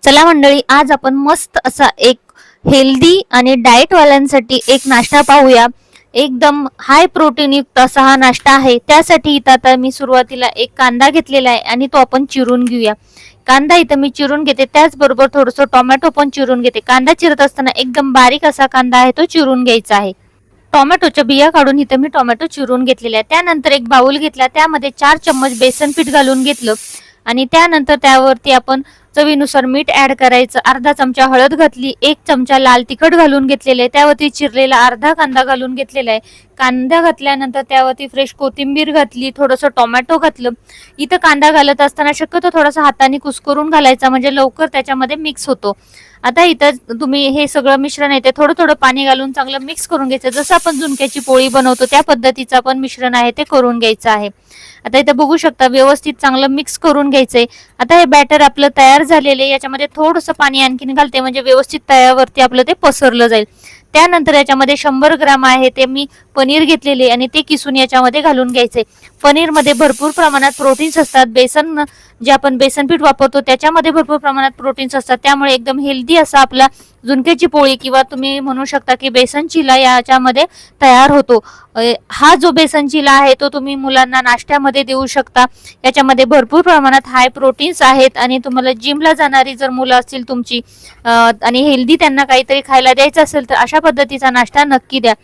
चला मंडळी, आज आपण मस्त असा एक हेल्दी आणि डाएट वाल्यांसाठी एक नाश्ता पाहूया। एकदम हाय प्रोटीन युक्त असा हा नाश्ता आहे। त्यासाठी इथं आता मी सुरुवातीला एक कांदा घेतलेला आहे आणि तो आपण चिरून घेऊया। कांदा इथं मी चिरून घेते, त्याचबरोबर थोडंसं टोमॅटो पण चिरून घेते। कांदा चिरत असताना एकदम बारीक असा कांदा आहे तो चिरून घ्यायचा आहे। टोमॅटोच्या बिया काढून इथं मी टोमॅटो चिरून घेतलेला आहे। त्यानंतर एक बाउल घेतला, त्यामध्ये 4 चम्मच बेसन पीठ घालून घेतलं आणि त्यानंतर त्यावरती आपण चवीनुसार मीठ ऍड करायचं। अर्धा चमचा हळद घातली, 1 चमचा लाल तिखट घालून घेतलेले आहे। त्यावरती चिरलेला अर्धा कांदा घालून घेतलेला आहे। कांदा घातल्यानंतर त्यावरती फ्रेश कोथिंबीर घातली, थोडंसं टोमॅटो घातलं। इथं कांदा घालत असताना शक्यतो थोडासा हाताने कुस्करून घालायचा, म्हणजे लवकर त्याच्यामध्ये मिक्स होतो। आता इथं तुम्ही हे सगळं मिश्रण आहे ते थोडं थोडं पाणी घालून चांगलं मिक्स करून घ्यायचं। जसं आपण झुणक्याची पोळी बनवतो त्या पद्धतीचं आपण मिश्रण आहे ते करून घ्यायचं आहे। आता इथं बघू शकता व्यवस्थित चांगलं मिक्स करून घ्यायचंय। आता हे बॅटर आपलं तयार झालेले, याच्यामध्ये थोडंसं पाणी आणखीन घालते म्हणजे व्यवस्थित तव्यावरती आपलं ते पसरलं जाईल। त्यानंतर याच्यामध्ये 100 ग्राम आहे ते मी पनीर घेतलेले आणि ते किसून याच्यामध्ये घालून घ्यायचे। पनीर मध्ये भरपूर प्रमाणात प्रोटीन्स असतात। बेसन जे आपण बेसन पीठ वापरतो त्याच्यामध्ये भरपूर प्रमाणात प्रोटीन्स असतात, त्यामुळे एकदम हेल्दी असा आपला झुणक्याची पोळी किंवा तुम्ही म्हणू शकता की बेसन चिला याच्यामध्ये तयार होतो। हा जो बेसन चिला आहे तो तुम्ही मुलांना नाश्त्यामध्ये देऊ शकता। याच्यामध्ये भरपूर प्रमाणात हाय प्रोटीन्स आहेत आणि तुम्हाला जिमला जाणारी जर मुलं असतील तुमची आणि हेल्दी त्यांना काहीतरी खायला द्यायचं असेल तर अशा पद्धतीचा नाश्ता नक्की द्या।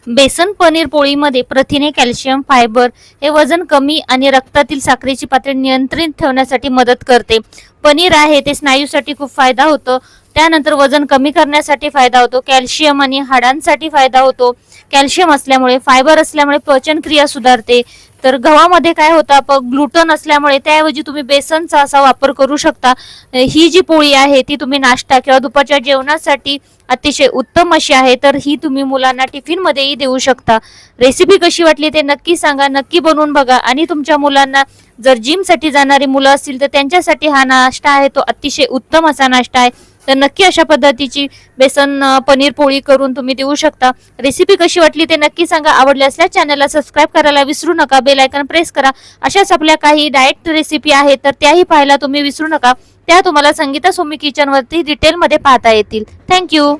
बेसन पनीर पोळीमध्ये प्रथिने, कॅल्शियम, फायबर हे वजन कमी आणि रक्तातील साखरेची पातळी नियंत्रित ठेवण्यासाठी मदत करते। पनीर आहे ते स्नायूसाठी खूप फायदा होतो। त्यानंतर वजन कमी करण्यासाठी फायदा होतो। कॅल्शियम आणि हाडांसाठी फायदा होतो। कॅल्शियम असल्यामुळे, फायबर असल्यामुळे पचन क्रिया सुधारते। तर गव्हामध्ये काय होतं, ग्लुटन असल्यामुळे त्याऐवजी तुम्ही बेसनचा असा वापर करू शकता। ही जी पोळी आहे ती तुम्ही नाश्ता किंवा दुपारच्या जेवणासाठी अतिशय उत्तम अशी आहे, तर ही तुम्ही मुलांना टिफिन मध्येही देऊ शकता। रेसिपी कशी वाटली ते नक्की सांगा, नक्की बनवून बघा आणि तुमच्या मुलांना जर जिम साठी जाणारी मुलं असतील तर त्यांच्यासाठी हा नाश्ता आहे तो अतिशय उत्तम असा नाश्ता आहे। तर नक्की अशा पद्धतीची बेसन पनीर पोळी करून तुम्ही देऊ शकता। रेसिपी कशी वाटली ते नक्की सांगा। आवडली असल्यास चॅनलला सबस्क्राईब करायला विसरू नका, बेल आयकॉन प्रेस करा। अशाच आपल्या काही डाएट रेसिपी आहेत तर त्याही पाहायला तुम्ही विसरू नका। त्या तुम्हाला संगीता सोमी किचन वरती डिटेल मध्ये पाहता येतील। थँक्यू।